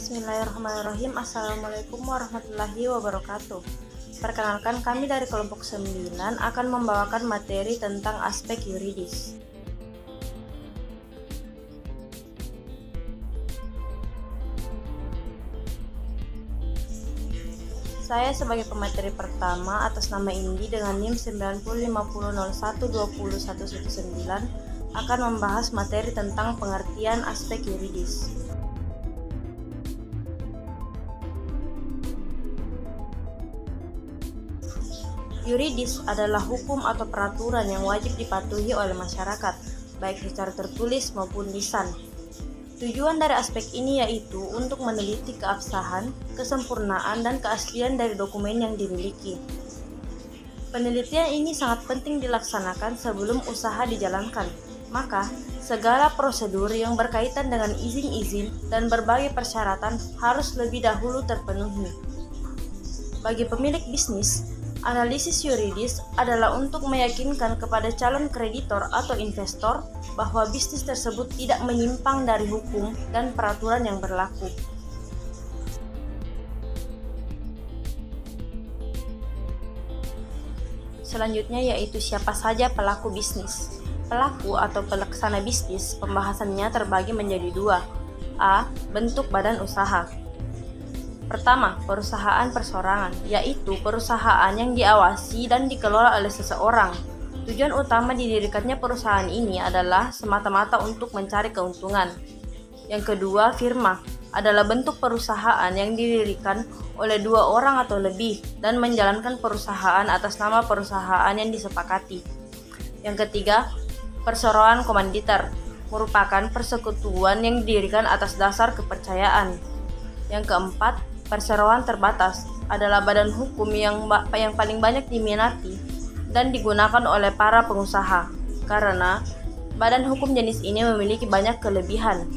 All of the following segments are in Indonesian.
Bismillahirrahmanirrahim. Assalamualaikum warahmatullahi wabarakatuh. Perkenalkan, kami dari kelompok 9 akan membawakan materi tentang aspek yuridis. Saya sebagai pemateri pertama atas nama Indi dengan NIM 9050012019 akan membahas materi tentang pengertian aspek yuridis. Yuridis adalah hukum atau peraturan yang wajib dipatuhi oleh masyarakat, baik secara tertulis maupun lisan. Tujuan dari aspek ini yaitu untuk meneliti keabsahan, kesempurnaan, dan keaslian dari dokumen yang dimiliki. Penelitian ini sangat penting dilaksanakan sebelum usaha dijalankan, maka segala prosedur yang berkaitan dengan izin-izin dan berbagai persyaratan harus lebih dahulu terpenuhi. Bagi pemilik bisnis, analisis yuridis adalah untuk meyakinkan kepada calon kreditor atau investor bahwa bisnis tersebut tidak menyimpang dari hukum dan peraturan yang berlaku. Selanjutnya yaitu siapa saja pelaku bisnis. Pelaku atau pelaksana bisnis pembahasannya terbagi menjadi dua. A. Bentuk badan usaha. Pertama, perusahaan perseorangan, yaitu perusahaan yang diawasi dan dikelola oleh seseorang. Tujuan utama didirikannya perusahaan ini adalah semata-mata untuk mencari keuntungan. Yang kedua, firma, adalah bentuk perusahaan yang didirikan oleh dua orang atau lebih dan menjalankan perusahaan atas nama perusahaan yang disepakati. Yang ketiga, perseroan komanditer, merupakan persekutuan yang didirikan atas dasar kepercayaan. Yang keempat, perseroan terbatas adalah badan hukum yang paling banyak diminati dan digunakan oleh para pengusaha karena badan hukum jenis ini memiliki banyak kelebihan.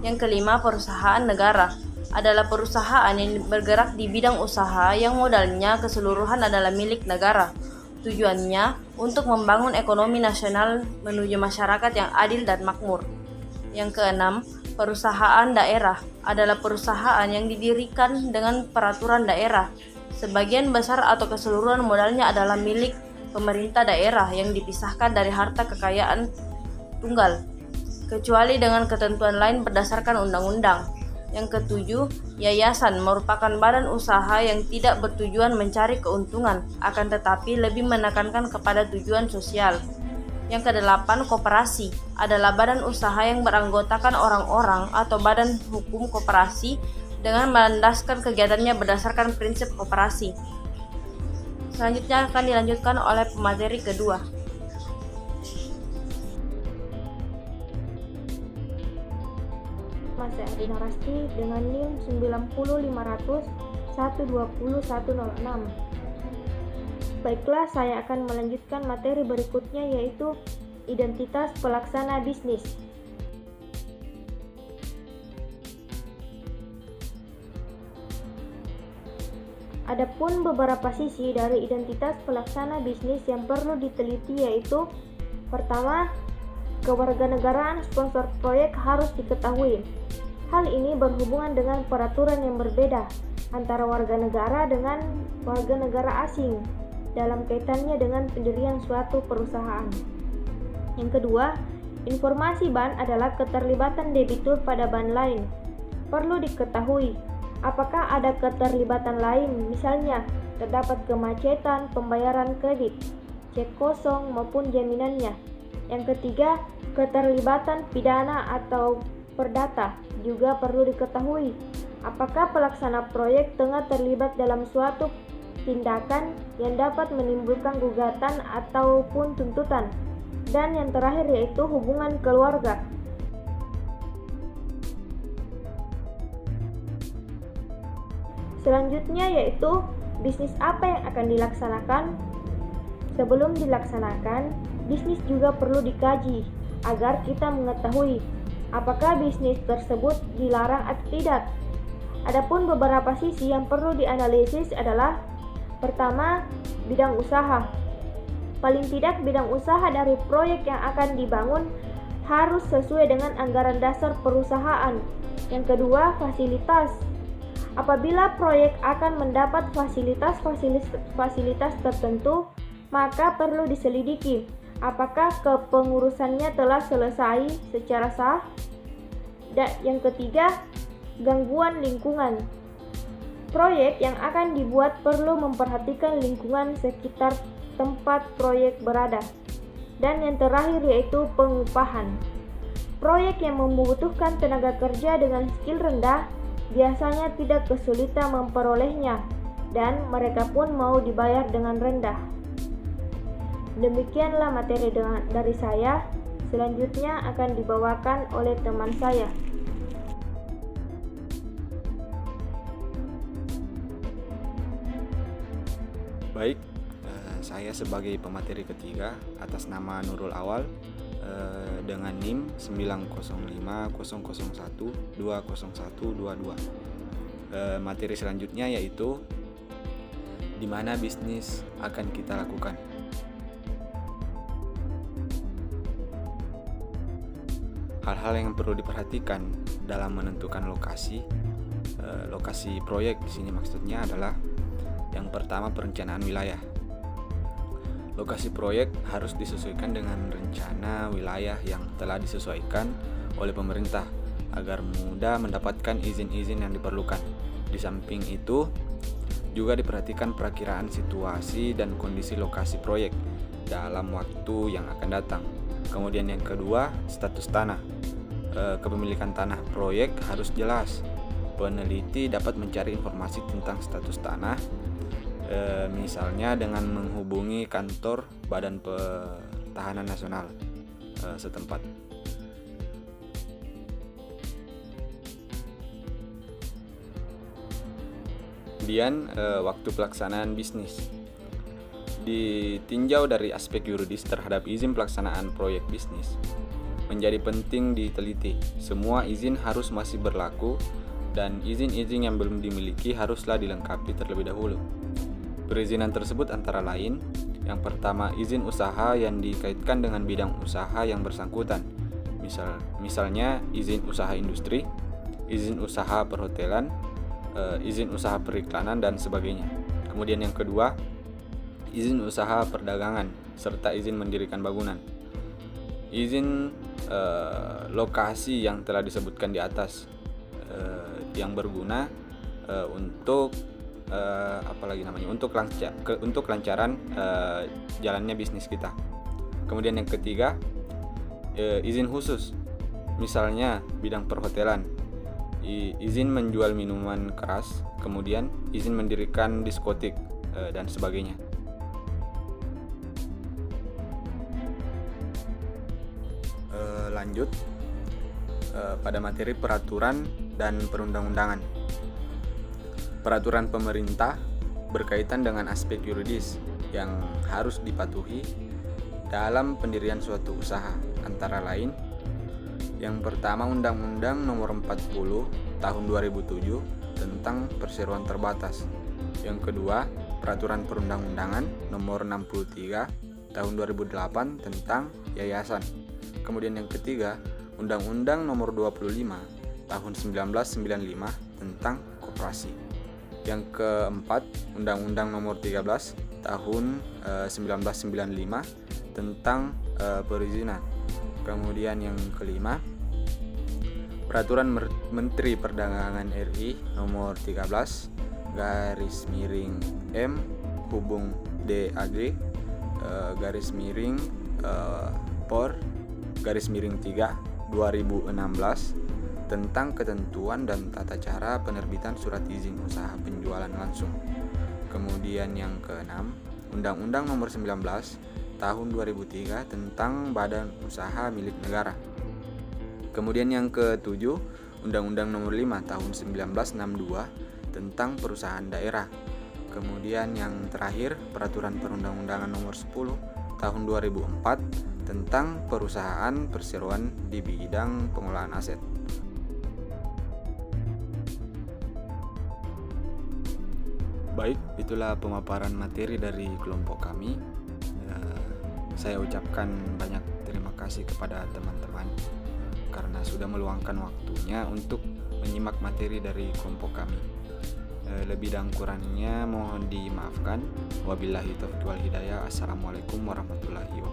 Yang kelima, perusahaan negara adalah perusahaan yang bergerak di bidang usaha yang modalnya keseluruhan adalah milik negara. Tujuannya untuk membangun ekonomi nasional menuju masyarakat yang adil dan makmur. Yang keenam, perusahaan daerah adalah perusahaan yang didirikan dengan peraturan daerah. Sebagian besar atau keseluruhan modalnya adalah milik pemerintah daerah yang dipisahkan dari harta kekayaan tunggal, kecuali dengan ketentuan lain berdasarkan undang-undang. Yang ketujuh, yayasan merupakan badan usaha yang tidak bertujuan mencari keuntungan, akan tetapi lebih menekankan kepada tujuan sosial. Yang kedelapan, koperasi adalah badan usaha yang beranggotakan orang-orang atau badan hukum koperasi dengan melandaskan kegiatannya berdasarkan prinsip koperasi. Selanjutnya akan dilanjutkan oleh pemateri kedua. Saya Adina Rasti dengan NIM 905001201006. Baiklah, saya akan melanjutkan materi berikutnya yaitu identitas pelaksana bisnis. Adapun beberapa sisi dari identitas pelaksana bisnis yang perlu diteliti yaitu: pertama, kewarganegaraan sponsor proyek harus diketahui. Hal ini berhubungan dengan peraturan yang berbeda antara warga negara dengan warga negara asing dalam kaitannya dengan pendirian suatu perusahaan. Yang kedua, informasi ban adalah keterlibatan debitur pada ban lain. Perlu diketahui, apakah ada keterlibatan lain, misalnya terdapat kemacetan pembayaran kredit, cek kosong maupun jaminannya. Yang ketiga, keterlibatan pidana atau perdata juga perlu diketahui. Apakah pelaksana proyek tengah terlibat dalam suatu tindakan yang dapat menimbulkan gugatan ataupun tuntutan. Dan yang terakhir yaitu hubungan keluarga. Selanjutnya yaitu bisnis apa yang akan dilaksanakan. Sebelum dilaksanakan, bisnis juga perlu dikaji agar kita mengetahui apakah bisnis tersebut dilarang atau tidak. Adapun beberapa sisi yang perlu dianalisis adalah: pertama, bidang usaha. Paling tidak bidang usaha dari proyek yang akan dibangun harus sesuai dengan anggaran dasar perusahaan. Yang kedua, fasilitas. Apabila proyek akan mendapat fasilitas tertentu, maka perlu diselidiki apakah kepengurusannya telah selesai secara sah. Dan yang ketiga, gangguan lingkungan. Proyek yang akan dibuat perlu memperhatikan lingkungan sekitar tempat proyek berada. Dan yang terakhir yaitu pengupahan. Proyek yang membutuhkan tenaga kerja dengan skill rendah biasanya tidak kesulitan memperolehnya, dan mereka pun mau dibayar dengan rendah. Demikianlah materi dari saya. Selanjutnya akan dibawakan oleh teman saya. Baik, saya sebagai pemateri ketiga atas nama Nurul Awal dengan NIM 90500120122. Materi selanjutnya yaitu di mana bisnis akan kita lakukan. Hal-hal yang perlu diperhatikan dalam menentukan lokasi proyek di sini maksudnya adalah yang pertama, perencanaan wilayah. Lokasi proyek harus disesuaikan dengan rencana wilayah yang telah disesuaikan oleh pemerintah agar mudah mendapatkan izin-izin yang diperlukan. Di samping itu, juga diperhatikan perakiraan situasi dan kondisi lokasi proyek dalam waktu yang akan datang. Kemudian yang kedua, status tanah. Kepemilikan tanah proyek harus jelas. Peneliti dapat mencari informasi tentang status tanah, misalnya dengan menghubungi kantor Badan Pertahanan Nasional setempat. Kemudian waktu pelaksanaan bisnis ditinjau dari aspek yuridis terhadap izin pelaksanaan proyek bisnis menjadi penting diteliti. Semua izin harus masih berlaku dan izin-izin yang belum dimiliki haruslah dilengkapi terlebih dahulu. Perizinan tersebut antara lain, yang pertama, izin usaha yang dikaitkan dengan bidang usaha yang bersangkutan. Misalnya izin usaha industri, izin usaha perhotelan, izin usaha periklanan dan sebagainya. Kemudian yang kedua, izin usaha perdagangan serta izin mendirikan bangunan. Izin lokasi yang telah disebutkan di atas yang berguna untuk untuk kelancaran jalannya bisnis kita. Kemudian yang ketiga, izin khusus, misalnya bidang perhotelan, izin menjual minuman keras, kemudian izin mendirikan diskotik dan sebagainya. Lanjut pada materi peraturan dan perundang-undangan. Peraturan pemerintah berkaitan dengan aspek yuridis yang harus dipatuhi dalam pendirian suatu usaha, antara lain yang pertama, Undang-Undang Nomor 40 Tahun 2007 tentang perseroan terbatas. Yang kedua, Peraturan Perundang-undangan Nomor 63 Tahun 2008 tentang yayasan. Kemudian yang ketiga, Undang-Undang Nomor 25 Tahun 1995 tentang koperasi. Yang keempat, Undang-Undang Nomor 13 Tahun 1995 tentang perizinan. Kemudian yang kelima, Peraturan Menteri Perdagangan RI Nomor 13 /M hubung DAG /POR /3 2016 tentang ketentuan dan tata cara penerbitan surat izin usaha penjualan langsung. Kemudian yang keenam, Undang-Undang Nomor 19 Tahun 2003 tentang Badan Usaha Milik Negara. Kemudian yang ketujuh, Undang-Undang Nomor 5 Tahun 1962 tentang Perusahaan Daerah. Kemudian yang terakhir, Peraturan Perundang-undangan Nomor 10 Tahun 2004 tentang perusahaan perseroan di bidang pengolahan aset. Baik, itulah pemaparan materi dari kelompok kami. Saya ucapkan banyak terima kasih. kasih kepada teman-teman karena sudah meluangkan waktunya untuk menyimak materi dari kelompok kami. Lebih dan kurangnya mohon dimaafkan. Wabillahi taufiq wal hidayah. Assalamualaikum warahmatullahi wabarakatuh.